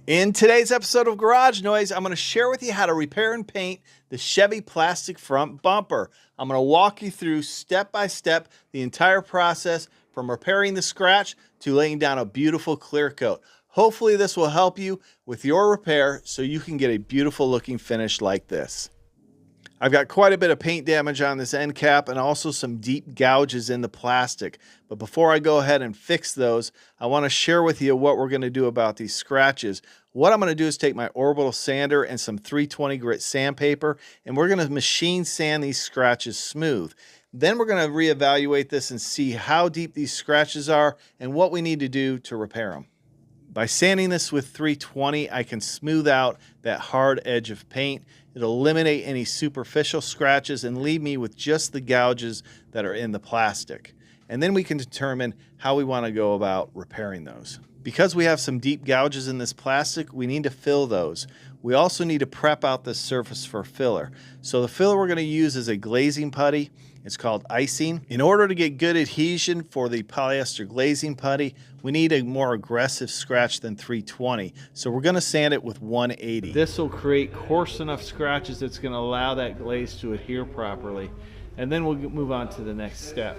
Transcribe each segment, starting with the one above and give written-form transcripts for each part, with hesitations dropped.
In today's episode of Garage Noise, I'm going to share with you how to repair and paint the Chevy plastic front bumper. I'm going to walk you through step by step the entire process from repairing the scratch to laying down a beautiful clear coat. Hopefully this will help you with your repair so you can get a beautiful looking finish like this. I've got quite a bit of paint damage on this end cap and also some deep gouges in the plastic. But before I go ahead and fix those, I want to share with you what we're going to do about these scratches. What I'm going to do is take my orbital sander and some 320 grit sandpaper, and we're going to machine sand these scratches smooth. Then we're going to reevaluate this and see how deep these scratches are and what we need to do to repair them. By sanding this with 320, I can smooth out that hard edge of paint. It'll eliminate any superficial scratches and leave me with just the gouges that are in the plastic. And then we can determine how we want to go about repairing those. Because we have some deep gouges in this plastic, we need to fill those. We also need to prep out this surface for filler. So the filler we're going to use is a glazing putty. It's called icing. In order to get good adhesion for the polyester glazing putty, we need a more aggressive scratch than 320. So we're going to sand it with 180. This will create coarse enough scratches that's going to allow that glaze to adhere properly. And then we'll move on to the next step.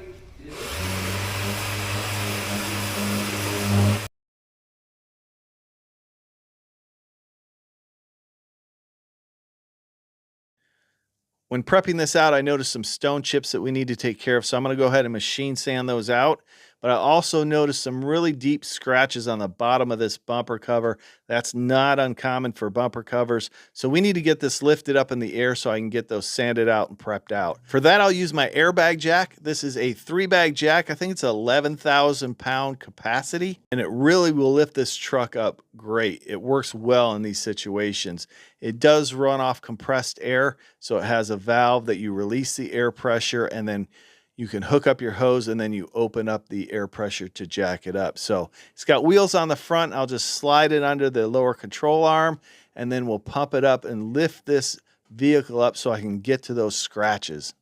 When prepping this out, I noticed some stone chips that we need to take care of, so I'm going to go ahead and machine sand those out. But I also noticed some really deep scratches on the bottom of this bumper cover. That's not uncommon for bumper covers, so we need to get this lifted up in the air so I can get those sanded out and prepped out. For that, I'll use my airbag jack. This is a 3-bag jack. I think it's 11,000 pound capacity, and it really will lift this truck up great. It works well in these situations. It does run off compressed air, so it has a valve that you release the air pressure, and then you can hook up your hose and then you open up the air pressure to jack it up. So it's got wheels on the front. I'll just slide it under the lower control arm, and then we'll pump it up and lift this vehicle up so I can get to those scratches.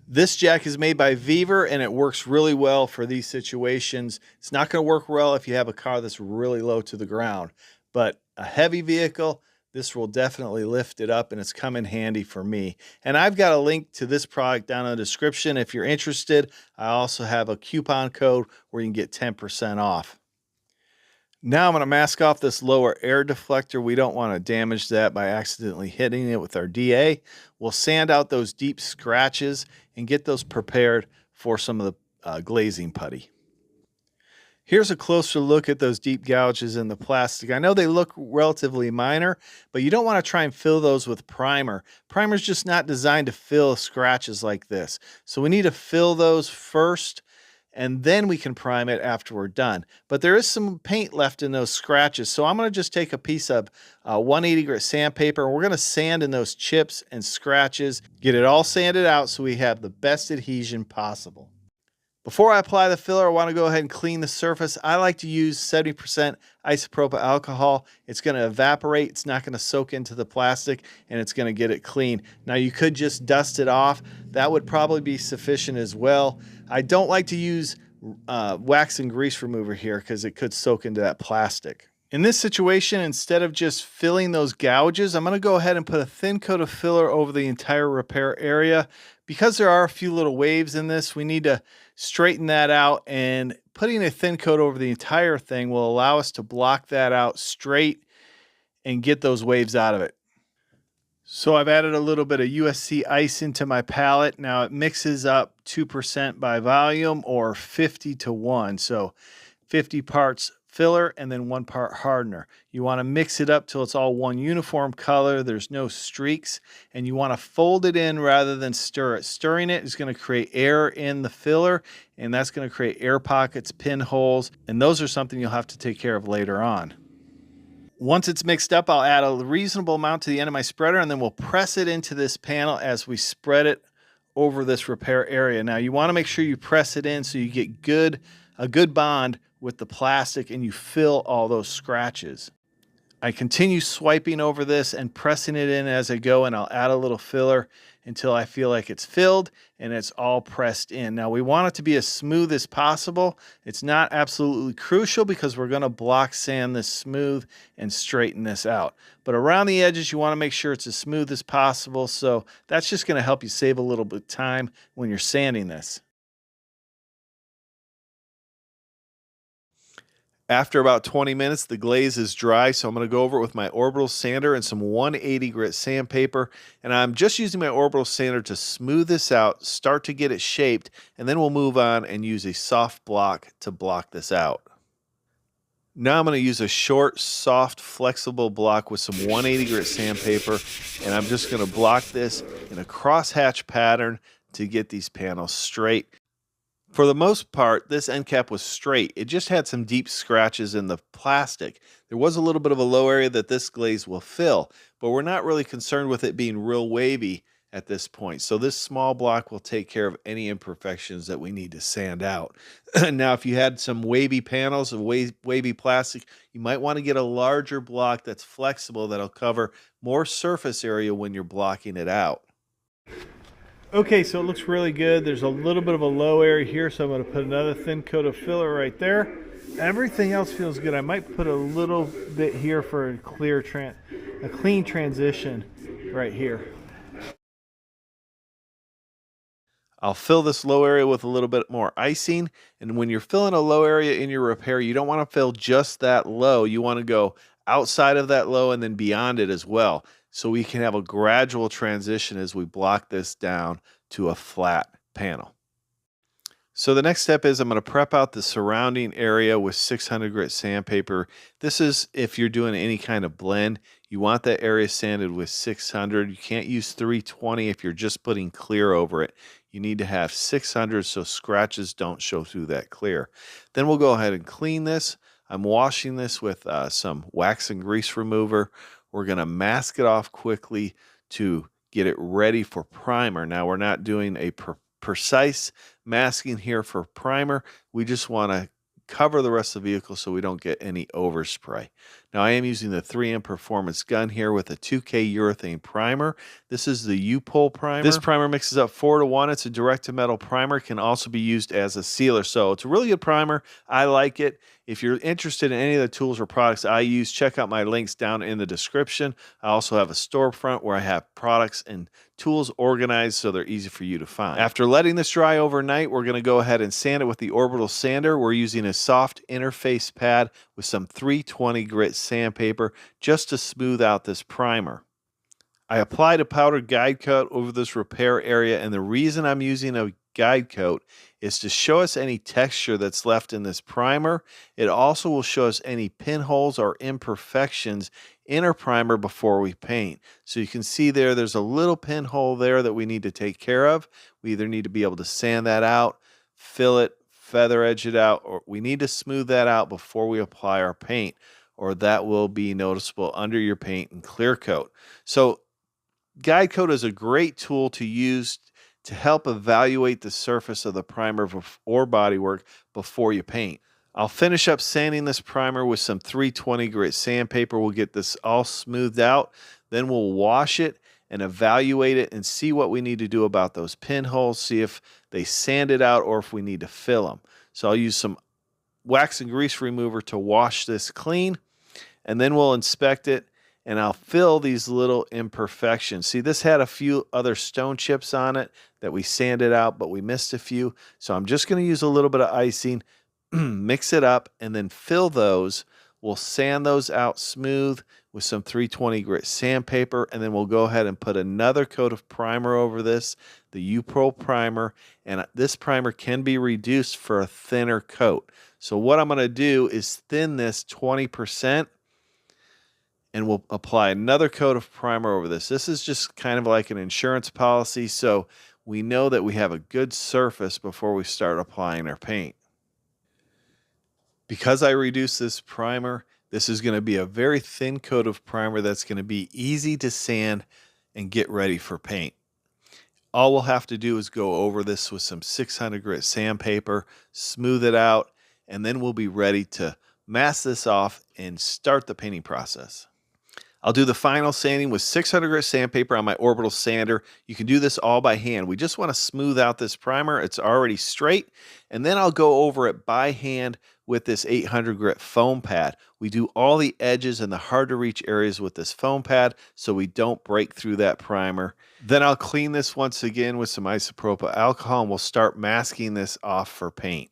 This jack is made by Vevor, and it works really well for these situations. It's not going to work well if you have a car that's really low to the ground, but a heavy vehicle, this will definitely lift it up, and it's come in handy for me. And I've got a link to this product down in the description if you're interested. I also have a coupon code where you can get 10% off. Now I'm going to mask off this lower air deflector. We don't want to damage that by accidentally hitting it with our DA. We'll sand out those deep scratches and get those prepared for some of the glazing putty. Here's a closer look at those deep gouges in the plastic. I know they look relatively minor, but you don't want to try and fill those with primer. Primer's just not designed to fill scratches like this. So we need to fill those first, and then we can prime it after we're done. But there is some paint left in those scratches, so I'm going to just take a piece of 180 grit sandpaper, and we're going to sand in those chips and scratches, get it all sanded out so we have the best adhesion possible. Before I apply the filler, I want to go ahead and clean the surface. I like to use 70% isopropyl alcohol. It's going to evaporate. It's not going to soak into the plastic, and it's going to get it clean. Now, you could just dust it off. That would probably be sufficient as well. I don't like to use wax and grease remover here because it could soak into that plastic. In this situation, instead of just filling those gouges, I'm going to go ahead and put a thin coat of filler over the entire repair area. Because there are a few little waves in this, we need to straighten that out, and putting a thin coat over the entire thing will allow us to block that out straight and get those waves out of it. So I've added a little bit of USC ice into my palette. Now it mixes up 2% by volume, or 50-1. So 50 parts filler and then 1 part hardener. You want to mix it up till it's all one uniform color. There's no streaks, and you want to fold it in rather than stir it. Stirring it is going to create air in the filler, and that's going to create air pockets, pinholes, and those are something you'll have to take care of later on. Once it's mixed up, I'll add a reasonable amount to the end of my spreader, and then we'll press it into this panel as we spread it over this repair area. Now you want to make sure you press it in so you get a good bond with the plastic and you fill all those scratches. I continue swiping over this and pressing it in as I go, and I'll add a little filler until I feel like it's filled and it's all pressed in. Now we want it to be as smooth as possible. It's not absolutely crucial because we're going to block sand this smooth and straighten this out. But around the edges, you want to make sure it's as smooth as possible. So that's just going to help you save a little bit of time when you're sanding this. After about 20 minutes, the glaze is dry, so I'm going to go over it with my orbital sander and some 180 grit sandpaper. And I'm just using my orbital sander to smooth this out, start to get it shaped, and then we'll move on and use a soft block to block this out. Now I'm going to use a short, soft, flexible block with some 180 grit sandpaper, and I'm just going to block this in a crosshatch pattern to get these panels straight. For the most part, this end cap was straight. It just had some deep scratches in the plastic. There was a little bit of a low area that this glaze will fill, but we're not really concerned with it being real wavy at this point. So this small block will take care of any imperfections that we need to sand out. Now, if you had some wavy panels of wavy plastic, you might want to get a larger block that's flexible that'll cover more surface area when you're blocking it out. Okay, so it looks really good. There's a little bit of a low area here, so I'm going to put another thin coat of filler right there. Everything else feels good. I might put a little bit here for a clean transition right here. I'll fill this low area with a little bit more icing, and when you're filling a low area in your repair, you don't want to fill just that low. You want to go outside of that low and then beyond it as well, so we can have a gradual transition as we block this down to a flat panel. So the next step is I'm going to prep out the surrounding area with 600 grit sandpaper. This is if you're doing any kind of blend. You want that area sanded with 600. You can't use 320 if you're just putting clear over it. You need to have 600 so scratches don't show through that clear. Then we'll go ahead and clean this. I'm washing this with some wax and grease remover. We're going to mask it off quickly to get it ready for primer. Now we're not doing a precise masking here for primer. We just want to cover the rest of the vehicle so we don't get any overspray. Now I am using the 3M Performance gun here with a 2K urethane primer. This is the upol primer. This primer mixes up 4-to-1. It's a direct-to-metal primer. It can also be used as a sealer. So it's a really good primer. I like it. If you're interested in any of the tools or products I use, check out my links down in the description. I also have a storefront where I have products and tools organized so they're easy for you to find. After letting this dry overnight, we're going to go ahead and sand it with the orbital sander. We're using a soft interface pad with some 320 grit sandpaper just to smooth out this primer. I applied a powdered guide coat over this repair area, and the reason I'm using a guide coat is to show us any texture that's left in this primer. It also will show us any pinholes or imperfections in our primer before we paint. So you can see there's a little pinhole there that we need to take care of. We either need to be able to sand that out, fill it, feather edge it out, or we need to smooth that out before we apply our paint, or that will be noticeable under your paint and clear coat. So guide coat is a great tool to use to help evaluate the surface of the primer or bodywork before you paint. I'll finish up sanding this primer with some 320 grit sandpaper. We'll get this all smoothed out. Then we'll wash it and evaluate it and see what we need to do about those pinholes, see if they sanded out or if we need to fill them. So I'll use some wax and grease remover to wash this clean, and then we'll inspect it, and I'll fill these little imperfections. See, this had a few other stone chips on it that we sanded out, but we missed a few. So I'm just going to use a little bit of icing, mix it up, and then fill those. We'll sand those out smooth with some 320 grit sandpaper, and then we'll go ahead and put another coat of primer over this, the upol primer, and this primer can be reduced for a thinner coat. So what I'm going to do is thin this 20%, and we'll apply another coat of primer over this. This is just kind of like an insurance policy, so we know that we have a good surface before we start applying our paint. Because I reduced this primer, this is going to be a very thin coat of primer that's going to be easy to sand and get ready for paint. All we'll have to do is go over this with some 600 grit sandpaper, smooth it out, and then we'll be ready to mask this off, and start the painting process. I'll do the final sanding with 600 grit sandpaper on my orbital sander. You can do this all by hand. We just want to smooth out this primer. It's already straight. And then I'll go over it by hand with this 800 grit foam pad. We do all the edges and the hard to reach areas with this foam pad so we don't break through that primer. Then I'll clean this once again with some isopropyl alcohol and we'll start masking this off for paint.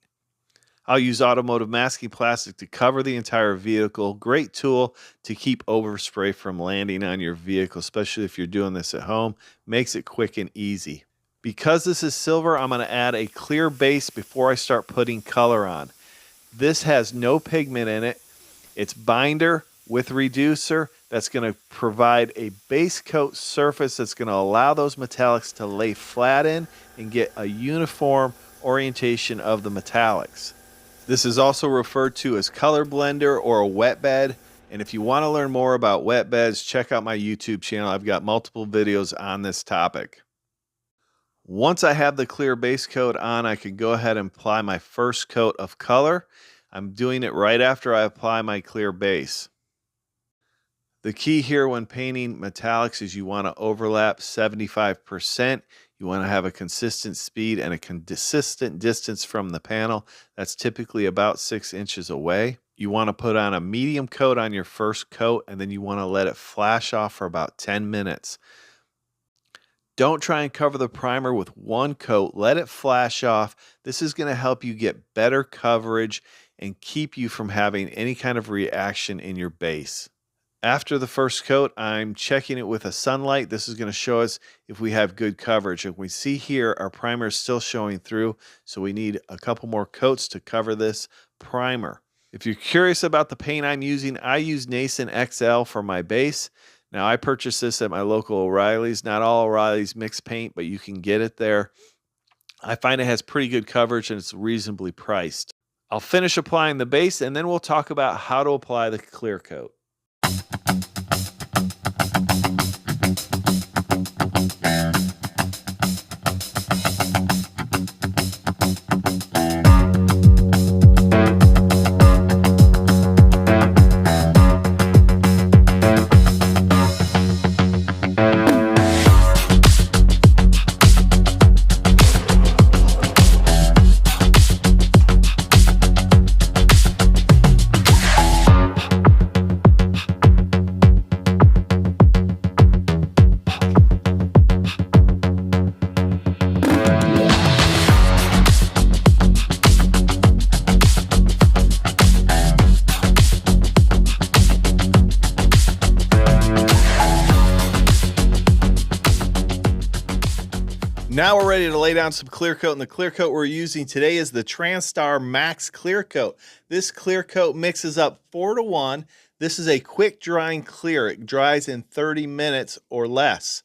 I'll use automotive masking plastic to cover the entire vehicle. Great tool to keep overspray from landing on your vehicle, especially if you're doing this at home. Makes it quick and easy. Because this is silver, I'm going to add a clear base before I start putting color on. This has no pigment in it. It's binder with reducer that's going to provide a base coat surface that's going to allow those metallics to lay flat in and get a uniform orientation of the metallics. This is also referred to as color blender or a wet bed. And if you want to learn more about wet beds, check out my YouTube channel. I've got multiple videos on this topic. Once I have the clear base coat on, I can go ahead and apply my first coat of color. I'm doing it right after I apply my clear base. The key here when painting metallics is you want to overlap 75%. You want to have a consistent speed and a consistent distance from the panel. That's typically about 6 inches away. You want to put on a medium coat on your first coat, and then you want to let it flash off for about 10 minutes. Don't try and cover the primer with one coat. Let it flash off. This is going to help you get better coverage and keep you from having any kind of reaction in your base. After the first coat, I'm checking it with a sunlight. This is going to show us if we have good coverage. And we see here our primer is still showing through, so we need a couple more coats to cover this primer. If you're curious about the paint I'm using, I use Nason XL for my base. Now, I purchased this at my local O'Reilly's. Not all O'Reilly's mix paint, but you can get it there. I find it has pretty good coverage and it's reasonably priced. I'll finish applying the base and then we'll talk about how to apply the clear coat. Now we're ready to lay down some clear coat, and the clear coat we're using today is the TranStar Max Clear Coat. This clear coat mixes up 4-to-1. This is a quick drying clear. It dries in 30 minutes or less.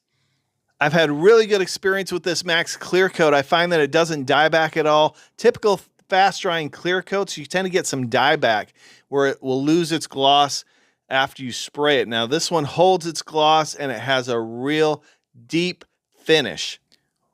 I've had really good experience with this Max Clear Coat. I find that it doesn't dye back at all. Typical fast drying clear coats, you tend to get some dye back where it will lose its gloss after you spray it. Now this one holds its gloss and it has a real deep finish.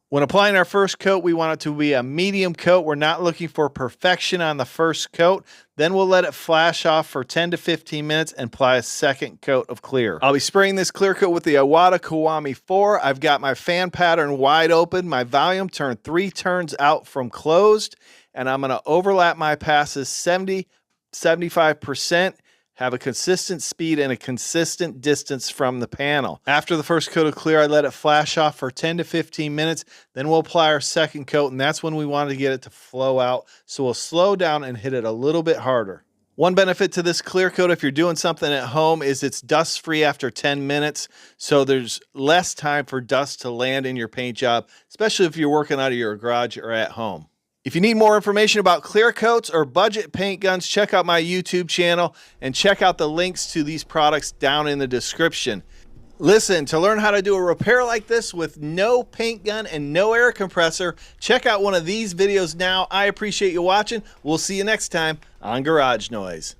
When applying our first coat, we want it to be a medium coat. We're not looking for perfection on the first coat. Then we'll let it flash off for 10 to 15 minutes and apply a second coat of clear. I'll be spraying this clear coat with the Iwata Kiwami 4. I've got my fan pattern wide open, my volume turned 3 turns out from closed, and I'm going to overlap my passes 75%. Have a consistent speed and a consistent distance from the panel. After the first coat of clear, I let it flash off for 10 to 15 minutes. Then we'll apply our second coat, and that's when we want to get it to flow out. So we'll slow down and hit it a little bit harder. One benefit to this clear coat, if you're doing something at home, is it's dust-free after 10 minutes. So there's less time for dust to land in your paint job, especially if you're working out of your garage or at home. If you need more information about clear coats or budget paint guns, check out my YouTube channel and check out the links to these products down in the description. Listen, to learn how to do a repair like this with no paint gun and no air compressor, check out one of these videos now. I appreciate you watching. We'll see you next time on Garage Noise.